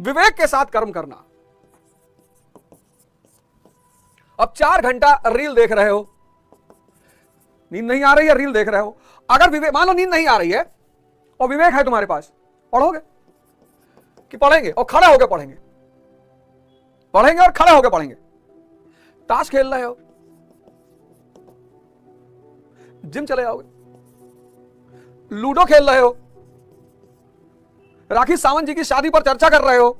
विवेक के साथ कर्म करना। अब 4 घंटा रील देख रहे हो, नींद नहीं आ रही है, रील देख रहे हो। अगर विवेक, मान लो नींद नहीं आ रही है और विवेक है तुम्हारे पास, पढ़ोगे कि पढ़ेंगे और खड़े होकर पढ़ेंगे? पढ़ेंगे और खड़े होकर पढ़ेंगे। ताश खेल रहे हो, जिम चले जाओगे। लूडो खेल रहे हो, राखी सावंत जी की शादी पर चर्चा कर रहे हो।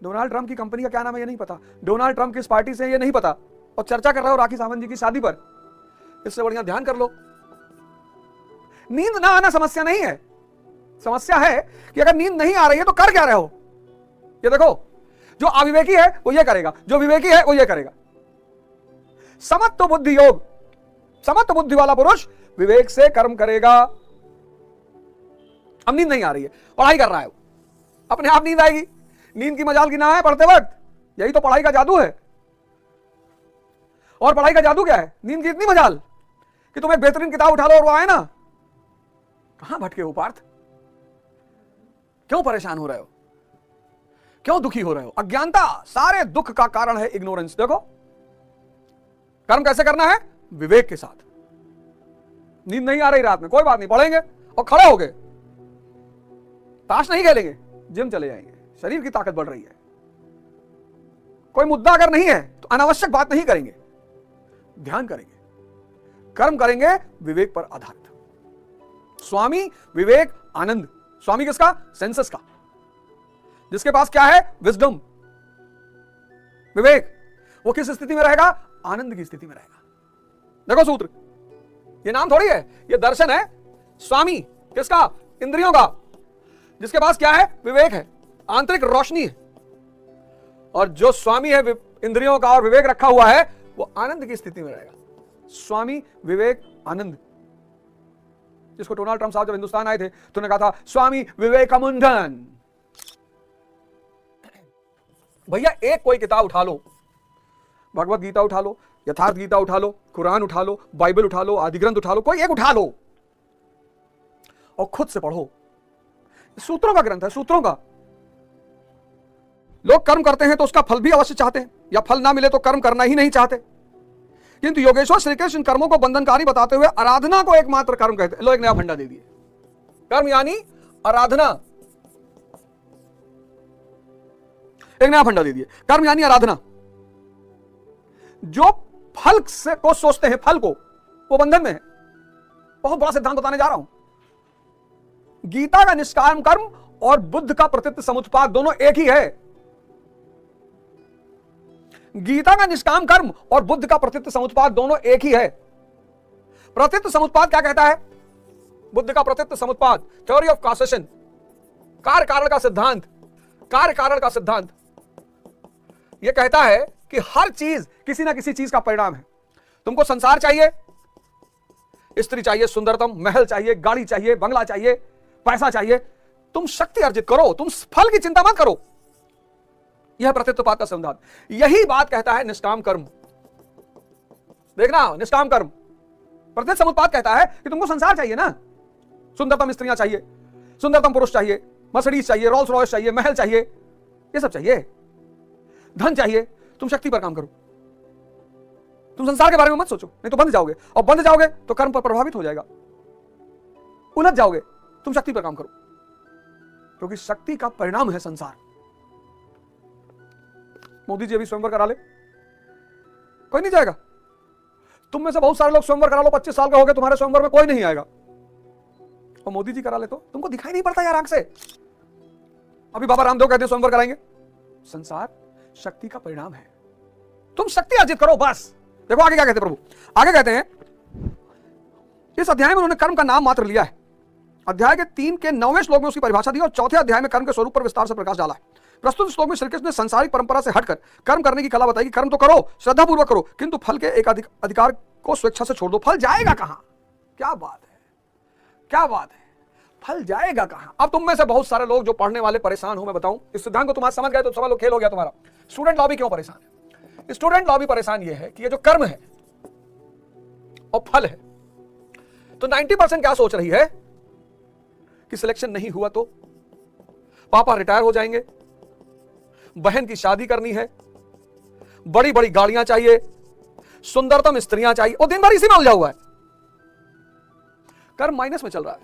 डोनाल्ड ट्रंप की कंपनी का क्या नाम है ये नहीं पता, डोनाल्ड ट्रंप किस पार्टी से ये नहीं पता, और चर्चा कर रहे हो राखी सावंत जी की शादी पर। इससे बढ़िया ध्यान कर लो। नींद ना आना समस्या नहीं है, समस्या है कि अगर नींद नहीं आ रही है तो कर क्या रहे हो। ये देखो, जो अविवेकी है वो ये करेगा, जो विवेकी है वो ये करेगा। समत्व बुद्धि योग, समत्व बुद्धि वाला पुरुष विवेक से कर्म करेगा। अब नींद नहीं आ रही है, पढ़ाई कर रहा है, अपने आप नींद आएगी। नींद की मजाल गिना है पढ़ते वक्त, यही तो पढ़ाई का जादू है। और पढ़ाई का जादू क्या है? नींद की इतनी मजाल कि तुम एक बेहतरीन किताब उठा लो और वो आए ना। कहां भटके हो पार्थ? क्यों परेशान हो रहे हो? क्यों दुखी हो रहे हो? अज्ञानता सारे दुख का कारण है, इग्नोरेंस। देखो, कर्म कैसे करना है? विवेक के साथ। नींद नहीं आ रही रात में, कोई बात नहीं, पढ़ेंगे और खड़े हो गए। ताश नहीं खेलेंगे, जिम चले जाएंगे, शरीर की ताकत बढ़ रही है। कोई मुद्दा अगर नहीं है तो अनावश्यक बात नहीं करेंगे, ध्यान करेंगे, कर्म करेंगे विवेक पर आधारित। स्वामी विवेक आनंद। स्वामी किसका? सेंसस का। जिसके पास क्या है? विजडम, विवेक। वो किस स्थिति में रहेगा? आनंद की स्थिति में रहेगा। देखो सूत्र, ये नाम थोड़ी है, ये दर्शन है। स्वामी किसका? इंद्रियों का। जिसके पास क्या है? विवेक है, आंतरिक रोशनी है। और जो स्वामी है इंद्रियों का और विवेक रखा हुआ है, वो आनंद की स्थिति में रहेगा। स्वामी विवेक आनंद। जिसको डोनाल्ड ट्रंप साहब जब हिंदुस्तान आए थे तो उन्होंने कहा था स्वामी विवेकानंदन। भैया एक कोई किताब उठा लो, भगवत गीता उठा लो, यथार्थ गीता उठा लो, कुरान उठा लो, बाइबल उठा लो, आदि ग्रंथ उठा लो, कोई एक उठा लो और खुद से पढ़ो। सूत्रों का ग्रंथ है, सूत्रों का। लोग कर्म करते हैं तो उसका फल भी अवश्य चाहते हैं, या फल ना मिले तो कर्म करना ही नहीं चाहते। किंतु योगेश्वर श्री कृष्ण इन कर्मों को बंधनकारी बताते हुए आराधना को एकमात्र कर्म कहते हैं। लो एक नया फंडा दे दिए, कर्म यानी आराधना। एक नया फंडा दे दिए, कर्म यानी आराधना। जो फल से को सोचते हैं, फल को, वो बंधन में है। बहुत बड़ा सिद्धांत बताने जा रहा हूं। गीता का निष्काम कर्म और बुद्ध का प्रत्यक्ष समुत्पाद दोनों एक ही है। गीता का निष्काम कर्म और बुद्ध का प्रत्यक्ष समुत्पाद दोनों एक ही है। प्रत्यक्ष समुत्पाद क्या कहता है? बुद्ध का प्रत्यक्ष समुत्पाद, थ्योरी ऑफ कॉसेशन, कार्य कारण का सिद्धांत। कार्य कारण का सिद्धांत यह कहता है कि हर चीज किसी ना किसी चीज का परिणाम है। तुमको संसार चाहिए, स्त्री चाहिए, सुंदरतम महल चाहिए, गाड़ी चाहिए, बंगला चाहिए, पैसा चाहिए, तुम शक्ति अर्जित करो, तुम फल की चिंता मत करो। यह प्रत्यक्षपात का सिद्धांत। यही बात कहता है निष्काम कर्म। देखना, निष्काम कर्म प्रत्यक्ष समुत्पाद कहता है कि तुमको संसार चाहिए ना, सुंदरतम स्त्रियां चाहिए, सुंदरतम पुरुष चाहिए, मर्सिडीज चाहिए, रोल्स रॉयस चाहिए, महल चाहिए, ये सब चाहिए, धन चाहिए। तुम शक्ति पर काम करो, तुम संसार के बारे में मत सोचो, नहीं तो बंध जाओगे, और बंध जाओगे तो कर्म पर प्रभावित हो जाएगा, उलझ जाओगे। तुम शक्ति पर काम करो, क्योंकि शक्ति का परिणाम है संसार। मोदी जी अभी स्वयंवर करा ले, कोई नहीं जाएगा। तुम में से बहुत सारे लोग स्वयंवर करा लो, 25 साल का हो गए, तुम्हारे स्वयंवर में कोई नहीं आएगा। और मोदी जी करा ले तो तुमको दिखाई नहीं पड़ता यार आंख से। अभी बाबा रामदेव कहते हैं स्वयंवर कराएंगे। संसार शक्ति का परिणाम है, तुम शक्ति अर्जित करो बस। देखो आगे क्या कहते हैं प्रभु, आगे कहते हैं, इस अध्याय में उन्होंने कर्म का नाम मात्र लिया है। अध्याय के 3 के 9वें श्लोक में उसकी परिभाषा दी और चौथे अध्याय में कर्म के स्वरूप पर विस्तार से प्रकाश डाला है। प्रस्तुत श्लोक में श्री कृष्ण ने सांसारिक परंपरा से हटकर कर्म करने की कला बताई कि कर्म तो करो, श्रद्धा पूर्वक करो, किंतु फल के एक अधिकार को स्वेच्छा से छोड़ दो। फल जाएगा कहां? क्या बात है, क्या बात है, फल जाएगा कहां? अब तुम में से बहुत सारे लोग जो पढ़ने वाले परेशान हो, मैं बताऊं इस सिद्धांत को, तुम्हारा समझ गए तो समझ लो, खेल हो गया तुम्हारा। स्टूडेंट लॉबी क्यों परेशान है? स्टूडेंट लॉबी परेशान यह है कि ये जो कर्म है और फल है, तो 90% क्या सोच रही है कि सिलेक्शन नहीं हुआ तो पापा रिटायर हो जाएंगे, बहन की शादी करनी है, बड़ी बड़ी गाड़ियां चाहिए, सुंदरतम स्त्रियां चाहिए, और दिन भर इसी में उलझा हुआ है। कर्म माइनस में चल रहा है,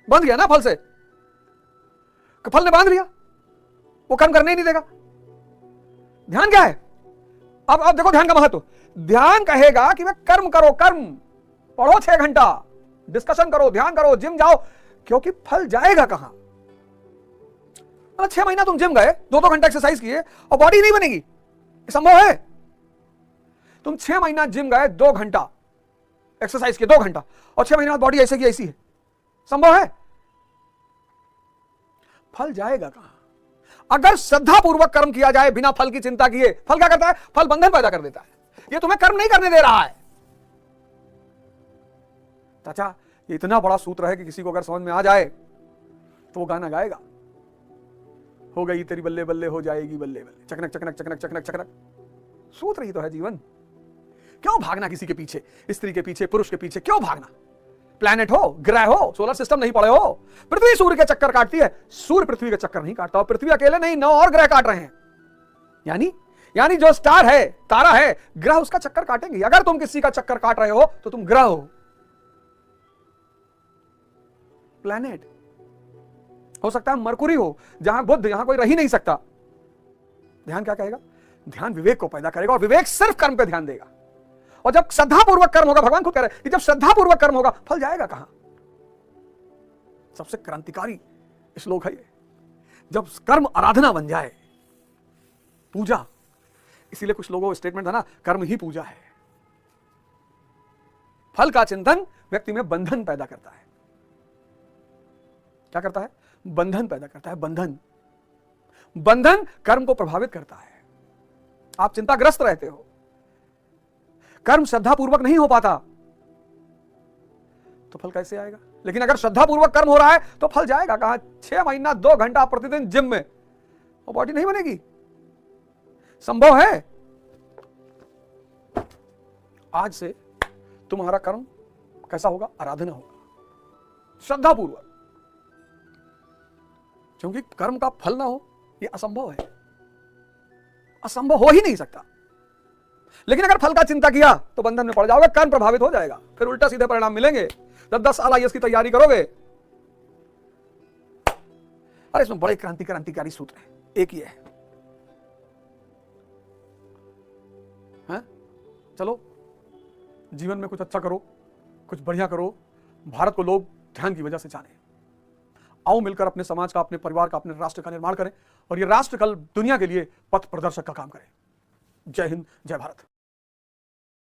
बंध गया ना फल से, फल ने बांध लिया, वो कर्म करने ही नहीं देगा। ध्यान क्या है? अब देखो ध्यान का महत्व। ध्यान कहेगा कि मैं कर्म करो, कर्म पढ़ो 6 घंटा, डिस्कशन करो, ध्यान करो, जिम जाओ, क्योंकि फल जाएगा कहां? 6 महीना तुम जिम गए, 2-2 घंटा एक्सरसाइज किए और बॉडी नहीं बनेगी, संभव है? तुम 6 महीना जिम गए, 2 घंटा एक्सरसाइज किए, 2 घंटा, और 6 महीने बाद बॉडी ऐसे की ऐसी है, संभव है? फल जाएगा कहां? अगर श्रद्धा पूर्वक कर्म किया जाए बिना फल की चिंता किए, फल क्या करता है? फल बंधन पैदा कर देता है। ये तुम्हें कर्म नहीं करने दे रहा है। चाचा, ये इतना बड़ा सूत्र है कि किसी को अगर समझ में आ जाए तो वो गाना गाएगा, हो गई तेरी बल्ले बल्ले हो जाएगी बल्ले बल्ले, चकनक चकनक चकनक चकनक चकनक। सूत्र ही तो है जीवन। क्यों भागना किसी के पीछे, स्त्री के पीछे, पुरुष के पीछे, क्यों भागना? प्लैनेट हो, ग्रह हो, सोलर सिस्टम नहीं पड़े हो? पृथ्वी सूर्य के चक्कर काटती है, सूर्य पृथ्वी के चक्कर नहीं काटता, और पृथ्वी अकेले नहीं, 9 और ग्रह काट रहे हैं। यानी जो स्टार है, तारा है, ग्रह उसका चक्कर काटेंगे। अगर तुम किसी का चक्कर काट रहे हो तो तुम ग्रह हो, प्लैनेट हो सकता है मरकुरी हो, जहां बुध, यहां कोई रह ही नहीं सकता। ध्यान क्या कहेगा? ध्यान विवेक को पैदा करेगा, और विवेक सिर्फ कर्म पे ध्यान देगा। और जब श्रद्धापूर्वक कर्म होगा, भगवान खुद कह रहे हैं कि जब श्रद्धापूर्वक कर्म होगा, फल जाएगा कहां? सबसे क्रांतिकारी श्लोक है ये। जब कर्म आराधना बन जाए, पूजा, इसीलिए कुछ लोगों का स्टेटमेंट था ना, कर्म ही पूजा है। फल का चिंतन व्यक्ति में बंधन पैदा करता है। क्या करता है? बंधन पैदा करता है। बंधन कर्म को प्रभावित करता है। आप चिंताग्रस्त रहते हो, कर्म श्रद्धापूर्वक नहीं हो पाता, तो फल कैसे आएगा? लेकिन अगर श्रद्धापूर्वक कर्म हो रहा है तो फल जाएगा कहां? 6 महीना 2 घंटा प्रतिदिन जिम में, वो बॉडी नहीं बनेगी, संभव है? आज से तुम्हारा कर्म कैसा होगा? आराधना होगा, श्रद्धापूर्वक। क्योंकि कर्म का फल ना हो, यह असंभव है, असंभव हो ही नहीं सकता। लेकिन अगर फल का चिंता किया तो बंधन में पड़ जाओगे, कर्म प्रभावित हो जाएगा, फिर उल्टा सीधे परिणाम मिलेंगे। 10 साल आईएएस की तैयारी करोगे। अरे इसमें बड़े क्रांतिकारी सूत्र है, एक ही है। चलो जीवन में कुछ अच्छा करो, कुछ बढ़िया करो, भारत को लोग ध्यान की वजह से जाने। आओ मिलकर अपने समाज का, अपने परिवार का, अपने राष्ट्र का निर्माण करें, और ये राष्ट्र कल दुनिया के लिए पथ प्रदर्शक का काम करे। जय हिंद, जय भारत।